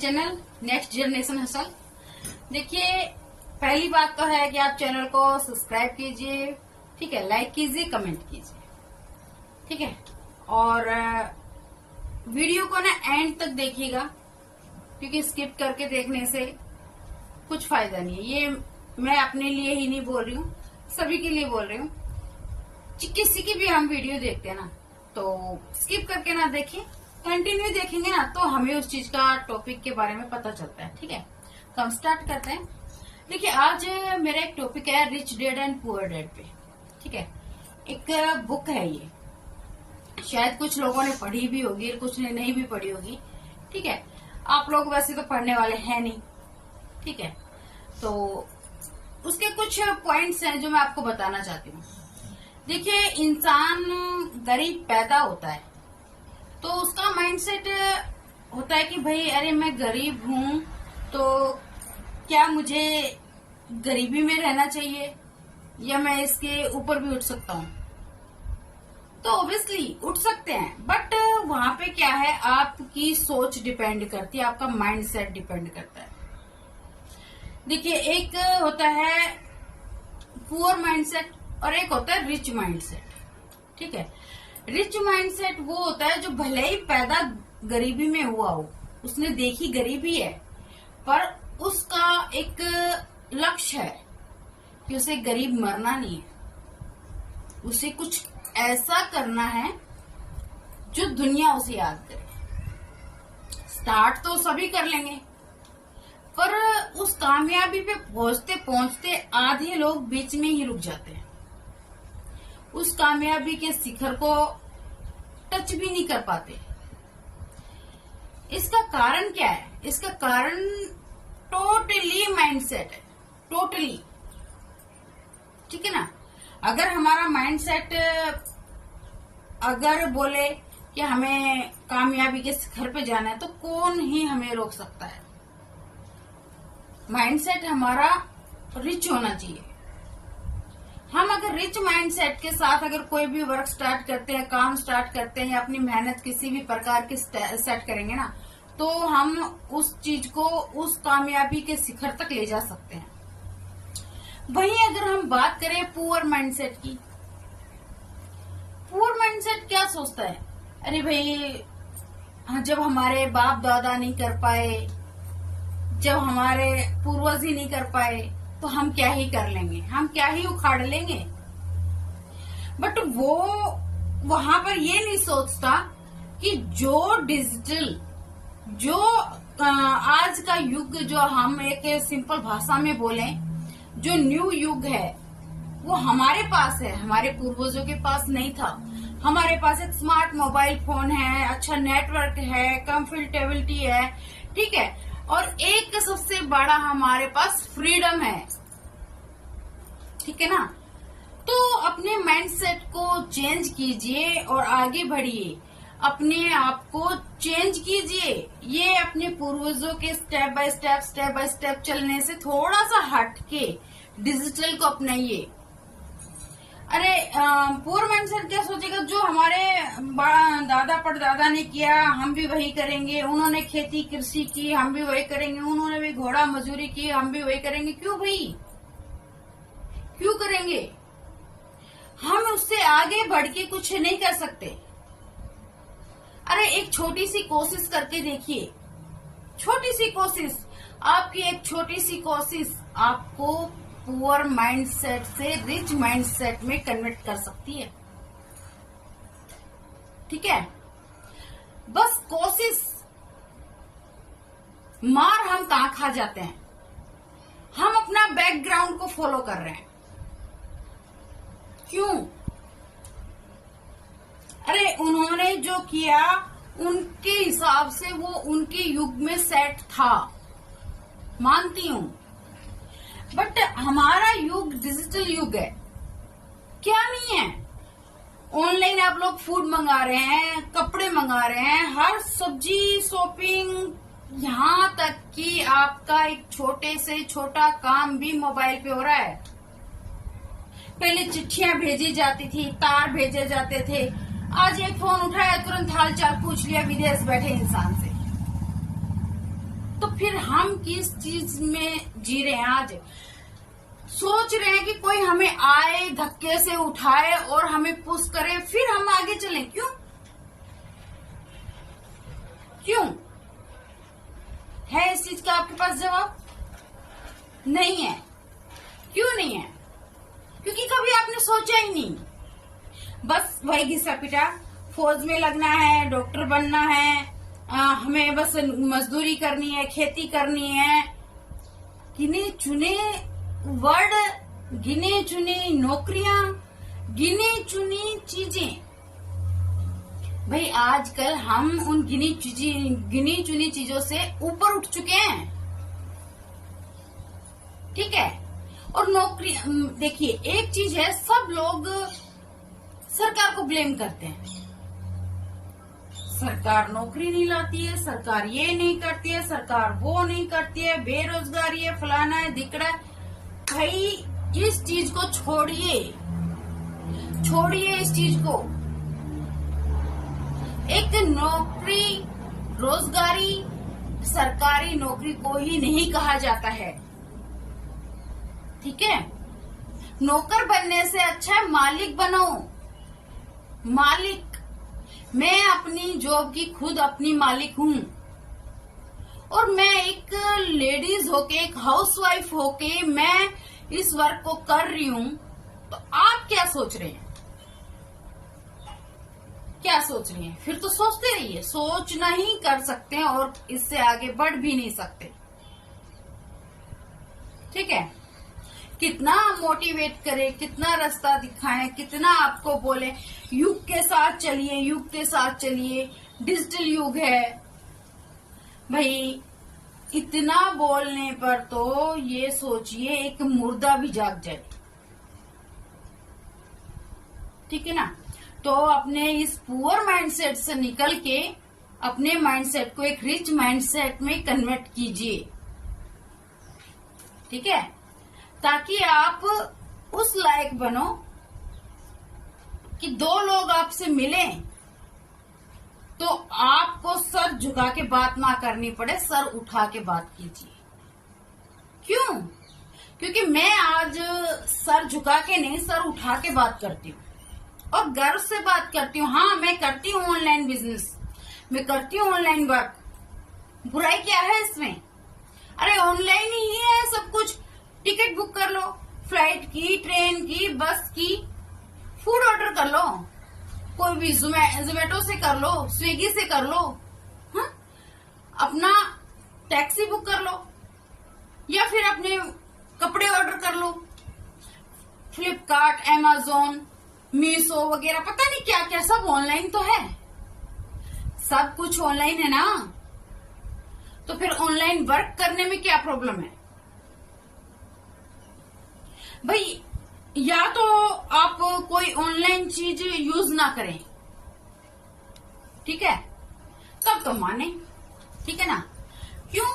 Channel next generation hustle. देखिए, पहली बात तो है कि आप चैनल को सब्सक्राइब कीजिए, ठीक है, लाइक कीजिए, कमेंट कीजिए, ठीक है, और वीडियो को ना एंड तक देखिएगा, क्योंकि स्किप करके देखने से कुछ फायदा नहीं है। ये मैं अपने लिए ही नहीं बोल रही हूँ, सभी के लिए बोल रही हूँ। किसी की भी हम वीडियो देखते हैं ना, तो स्किप करके ना देखें, कंटिन्यू देखेंगे ना तो हमें उस चीज का टॉपिक के बारे में पता चलता है, ठीक है। तो हम स्टार्ट करते हैं। देखिए, आज मेरा एक टॉपिक है rich dad and poor dad पे, ठीक है। एक बुक है, ये शायद कुछ लोगों ने पढ़ी भी होगी, कुछ ने नहीं भी पढ़ी होगी, ठीक है। आप लोग वैसे तो पढ़ने वाले हैं नहीं, ठीक है। तो उसके कुछ पॉइंट्स हैं जो मैं आपको बताना चाहती हूँ। देखिए, इंसान गरीब पैदा होता है तो उसका माइंडसेट होता है कि भाई अरे मैं गरीब हूँ तो क्या मुझे गरीबी में रहना चाहिए या मैं इसके ऊपर भी उठ सकता हूँ। तो ऑब्वियसली उठ सकते हैं, बट वहां पे क्या है, आपकी सोच डिपेंड करती है, आपका माइंडसेट डिपेंड करता है। देखिए, एक होता है पुअर माइंडसेट और एक होता है रिच माइंडसेट, ठीक है। रिच माइंडसेट वो होता है जो भले ही पैदा गरीबी में हुआ हो, उसने देखी गरीबी है, पर उसका एक लक्ष्य है कि उसे गरीब मरना नहीं है, उसे कुछ ऐसा करना है जो दुनिया उसे याद करे। स्टार्ट तो सभी कर लेंगे, पर उस कामयाबी पे पहुंचते पहुंचते आधे लोग बीच में ही रुक जाते हैं, उस कामयाबी के शिखर को टच भी नहीं कर पाते। इसका कारण क्या है? इसका कारण टोटली माइंडसेट है, टोटली, ठीक है ना। अगर हमारा माइंडसेट अगर बोले कि हमें कामयाबी के शिखर पे जाना है तो कौन ही हमें रोक सकता है। माइंडसेट हमारा रिच होना चाहिए। हम अगर रिच माइंडसेट के साथ अगर कोई भी वर्क स्टार्ट करते हैं, काम स्टार्ट करते हैं या अपनी मेहनत किसी भी प्रकार की सेट करेंगे ना, तो हम उस चीज को उस कामयाबी के शिखर तक ले जा सकते हैं। वहीं अगर हम बात करें पुअर माइंडसेट की, पुअर माइंडसेट क्या सोचता है, अरे भाई जब हमारे बाप दादा नहीं कर पाए, जब हमारे पूर्वज ही नहीं कर पाए, तो हम क्या ही कर लेंगे, हम क्या ही उखाड़ लेंगे। बट वो वहां पर ये नहीं सोचता कि जो डिजिटल, जो आज का युग, जो हम एक सिंपल भाषा में बोलें, जो न्यू युग है, वो हमारे पास है, हमारे पूर्वजों के पास नहीं था। हमारे पास एक स्मार्ट मोबाइल फोन है, अच्छा नेटवर्क है, कंफर्टेबिलिटी है, ठीक है, और एक सबसे बड़ा हमारे पास फ्रीडम है, ठीक है ना। तो अपने माइंडसेट को चेंज कीजिए और आगे बढ़िए, अपने आप को चेंज कीजिए। ये अपने पूर्वजों के स्टेप बाय स्टेप चलने से थोड़ा सा हट के डिजिटल को अपनाइए। अरे पुअर माइंडसेट क्या सोचेगा, जो हमारे दादा परदादा ने किया हम भी वही करेंगे, उन्होंने खेती कृषि की हम भी वही करेंगे, उन्होंने भी घोड़ा मजदूरी की हम भी वही करेंगे। क्यों भाई, क्यों करेंगे? हम उससे आगे बढ़ के कुछ नहीं कर सकते। अरे एक छोटी सी कोशिश करके देखिए, छोटी सी कोशिश, आपकी एक छोटी सी कोशिश आपको पुअर माइंडसेट से रिच माइंडसेट में कन्वर्ट कर सकती है, ठीक है। बस कोशिश। मार हम कहां खा जाते हैं, हम अपना बैकग्राउंड को फॉलो कर रहे हैं। क्यों? अरे उन्होंने जो किया उनके हिसाब से वो उनके युग में सेट था, मानती हूं, बट हमारा युग डिजिटल युग है, क्या नहीं है। ऑनलाइन आप लोग फूड मंगा रहे हैं, कपड़े मंगा रहे हैं, हर सब्जी शॉपिंग, यहाँ तक कि आपका एक छोटे से छोटा काम भी मोबाइल पे हो रहा है। पहले चिट्ठियां भेजी जाती थी, तार भेजे जाते थे, आज एक फोन उठाया तुरंत हाल चाल पूछ लिया विदेश बैठे इंसान से। तो फिर हम किस चीज में जी रहे हैं? आज सोच रहे हैं कि कोई हमें आए, धक्के से उठाए और हमें पुश करे, फिर हम आगे चलें। क्यों? क्यों? है इस चीज का आपके पास जवाब? नहीं है। क्यों नहीं है? क्योंकि कभी आपने सोचा ही नहीं। बस वही घिसा पिटा, फौज में लगना है, डॉक्टर बनना है, हमें बस मजदूरी करनी है, खेती करनी है। गिने चुने वर्ड, गिने चुनी नौकरियां, गिने चुनी चीजें। भाई आजकल हम उन गिनी चुनी चीजों से ऊपर उठ चुके हैं। ठीक है? और नौकरी, देखिए एक चीज है, सब लोग सरकार को ब्लेम करते हैं। सरकार नौकरी नहीं लाती है, सरकार ये नहीं करती है, सरकार वो नहीं करती है, बेरोजगारी है, फलाना है, धिकड़ा है। भाई इस चीज को छोड़िए, छोड़िए इस चीज को। एक नौकरी, रोजगारी सरकारी नौकरी को ही नहीं कहा जाता है। ठीक है? नौकर बनने से अच्छा है मालिक बनो। मालिक, मैं अपनी जॉब की खुद अपनी मालिक हूँ, और मैं एक लेडीज होके, एक हाउसवाइफ होके मैं इस वर्क को कर रही हूँ। तो आप क्या सोच रहे हैं? क्या सोच रही हैं? फिर तो सोचते रहिए। सोचना ही कर सकते हैं और इससे आगे बढ़ भी नहीं सकते। ठीक है? कितना मोटिवेट करें, कितना रास्ता दिखाएं, कितना आपको बोले युग के साथ चलिए, युग के साथ चलिए, डिजिटल युग है। भाई इतना बोलने पर तो ये सोचिए एक मुर्दा भी जाग जाए। ठीक है ना? तो अपने इस पुअर माइंडसेट से निकल के अपने माइंडसेट को एक रिच माइंडसेट में कन्वर्ट कीजिए। ठीक है? ताकि आप उस लायक बनो कि दो लोग आपसे मिलें तो आपको सर झुका के बात ना करनी पड़े, सर उठा के बात कीजिए। क्यों? क्योंकि मैं आज सर झुका के नहीं, सर उठा के बात करती हूँ और गर्व से बात करती हूँ। हाँ, मैं करती हूँ ऑनलाइन बिजनेस, मैं करती हूँ ऑनलाइन वर्क। बुराई क्या है इसमें? अरे ऑनलाइन ही है सब कुछ। टिकट बुक कर लो, फ्लाइट की, ट्रेन की, बस की, फूड ऑर्डर कर लो, कोई भी जोमेटो से कर लो, स्विगी से कर लो, हाँ? अपना टैक्सी बुक कर लो, या फिर अपने कपड़े ऑर्डर कर लो, फ्लिपकार्ट, अमेज़न, मीशो वगैरह, पता नहीं क्या क्या, सब ऑनलाइन तो है। सब कुछ ऑनलाइन है ना, तो फिर ऑनलाइन वर्क करने में क्या प्रॉब्लम है? भाई या तो आप कोई ऑनलाइन चीज यूज ना करें, ठीक है, तब तो माने। ठीक है ना? क्यों?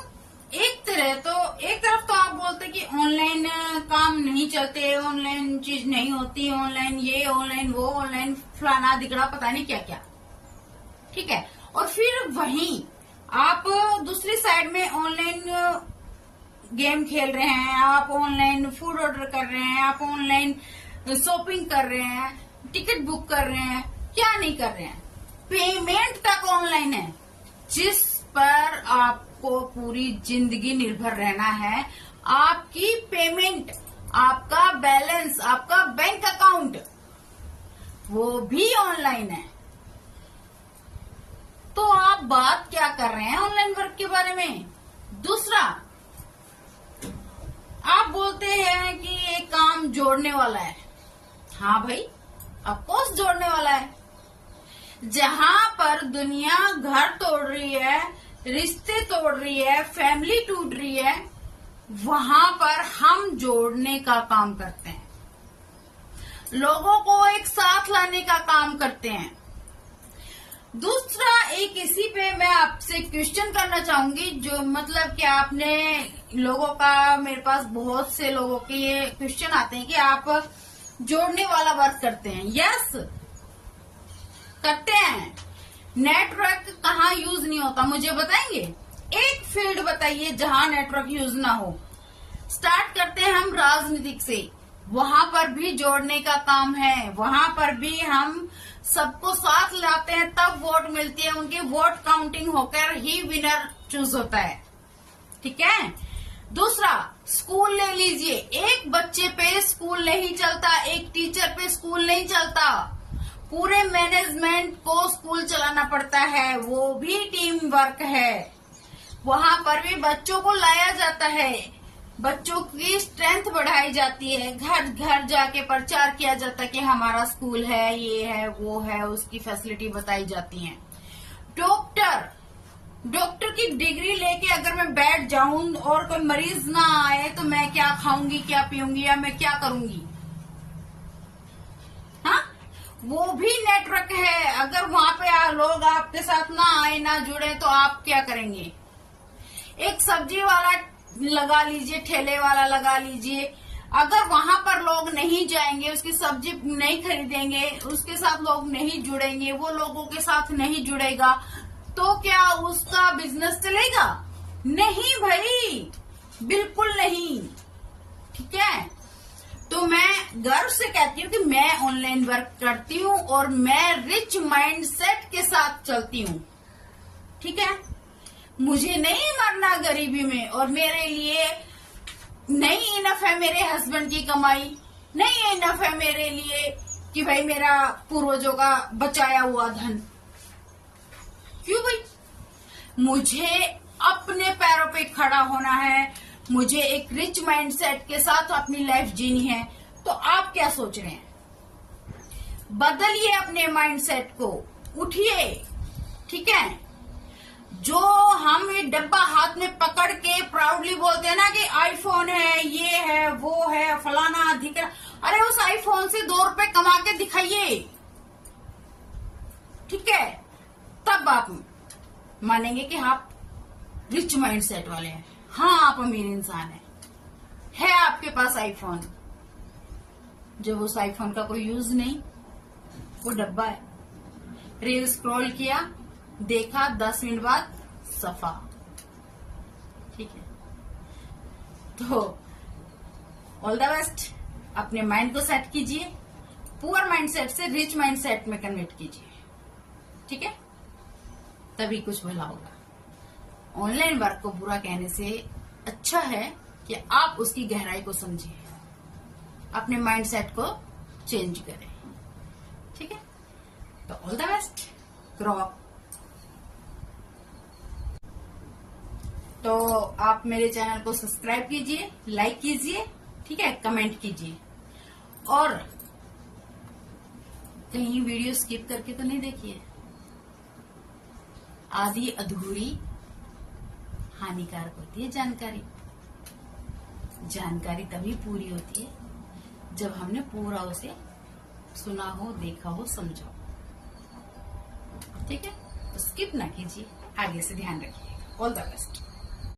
एक तरफ तो आप बोलते कि ऑनलाइन काम नहीं चलते, ऑनलाइन चीज नहीं होती, ऑनलाइन ये, ऑनलाइन वो, ऑनलाइन फलाना दिखड़ा, पता नहीं क्या क्या। ठीक है? और फिर वहीं आप दूसरी साइड में ऑनलाइन गेम खेल रहे हैं, आप ऑनलाइन फूड ऑर्डर कर रहे हैं, आप ऑनलाइन शॉपिंग कर रहे हैं, टिकट बुक कर रहे हैं, क्या नहीं कर रहे हैं, पेमेंट तक ऑनलाइन है, जिस पर आपको पूरी जिंदगी निर्भर रहना है। आपकी पेमेंट, आपका बैलेंस, आपका बैंक अकाउंट, वो भी ऑनलाइन है। तो आप बात क्या कर रहे हैं ऑनलाइन वर्क के बारे में? दूसरा, आप बोलते हैं कि ये काम जोड़ने वाला है। हाँ भाई, ऑफकोर्स जोड़ने वाला है। जहां पर दुनिया घर तोड़ रही है, रिश्ते तोड़ रही है, फैमिली टूट रही है, वहां पर हम जोड़ने का काम करते हैं, लोगों को एक साथ लाने का काम करते हैं। दूसरा, एक इसी पे मैं आपसे क्वेश्चन करना चाहूंगी, जो मतलब कि आपने लोगों का, मेरे पास बहुत से लोगों के ये क्वेश्चन आते हैं कि आप जोड़ने वाला वर्क करते हैं। यस, करते हैं। नेटवर्क कहाँ यूज नहीं होता, मुझे बताएंगे? एक फील्ड बताइए जहां नेटवर्क यूज ना हो। स्टार्ट करते हैं हम राजनीतिक से, वहां पर भी जोड़ने का काम है, वहां पर भी हम सबको साथ लाते हैं, तब वोट मिलती है, उनकी वोट काउंटिंग होकर ही विनर चूज होता है। ठीक है। दूसरा, स्कूल ले लीजिए, एक बच्चे पे स्कूल नहीं चलता, एक टीचर पे स्कूल नहीं चलता, पूरे मैनेजमेंट को स्कूल चलाना पड़ता है, वो भी टीम वर्क है। वहां पर भी बच्चों को लाया जाता है, बच्चों की स्ट्रेंथ बढ़ाई जाती है, घर घर जाके प्रचार किया जाता है कि हमारा स्कूल है, ये है, वो है, उसकी फैसिलिटी बताई जाती है। डॉक्टर की डिग्री लेके अगर मैं बैठ जाऊं और कोई मरीज ना आए तो मैं क्या खाऊंगी, क्या पीऊंगी, या मैं क्या करूंगी? हाँ, वो भी नेटवर्क है। अगर वहां पे लोग आपके साथ ना आए, ना जुड़े, तो आप क्या करेंगे? एक सब्जी वाला लगा लीजिए, ठेले वाला लगा लीजिए, अगर वहां पर लोग नहीं जाएंगे, उसकी सब्जी नहीं खरीदेंगे, उसके साथ लोग नहीं जुड़ेंगे, वो लोगों के साथ नहीं जुड़ेगा, तो क्या उसका बिजनेस चलेगा? नहीं भाई, बिल्कुल नहीं। ठीक है। तो मैं गर्व से कहती हूँ कि मैं ऑनलाइन वर्क करती हूँ और मैं रिच माइंडसेट के साथ चलती हूँ। ठीक है। मुझे नहीं मरना गरीबी में, और मेरे लिए नहीं इनफ है मेरे हस्बैंड की कमाई, नहीं इनफ है मेरे लिए कि भाई मेरा पूर्वजों का बचाया हुआ धन। क्यों भाई? मुझे अपने पैरों पे खड़ा होना है, मुझे एक रिच माइंडसेट के साथ अपनी लाइफ जीनी है। तो आप क्या सोच रहे हैं? बदलिए अपने माइंडसेट को, उठिए। ठीक है। जो हम ये डब्बा हाथ में पकड़ के प्राउडली बोलते हैं ना कि आईफोन है, ये है, वो है, फलाना अधिकार, अरे उस आईफोन से 2 रुपए कमा के दिखाइए। ठीक है। तब आप मानेंगे कि आप रिच माइंडसेट वाले हैं। हाँ, आप अमीर इंसान हैं, है आपके पास आईफोन, जब उस आईफोन का कोई यूज नहीं, वो डब्बा है, रील स्क्रॉल किया, देखा, 10 मिनट बाद सफा। ठीक है। तो ऑल द बेस्ट, अपने माइंड को सेट कीजिए, पुअर माइंडसेट से रिच माइंडसेट में कन्वर्ट कीजिए। ठीक है। तभी कुछ भला होगा। ऑनलाइन वर्क को बुरा कहने से अच्छा है कि आप उसकी गहराई को समझिए, अपने माइंडसेट को चेंज करें। ठीक है। तो all the best, grow up. तो आप मेरे चैनल को सब्सक्राइब कीजिए, लाइक कीजिए, ठीक है, कमेंट कीजिए, और कहीं वीडियो स्किप करके तो नहीं देखिए। आधी अधूरी हानिकारक होती है जानकारी। जानकारी तभी पूरी होती है जब हमने पूरा उसे सुना हो, देखा हो, समझा हो। ठीक है। तो स्किप ना कीजिए, आगे से ध्यान रखिएगा। All the best.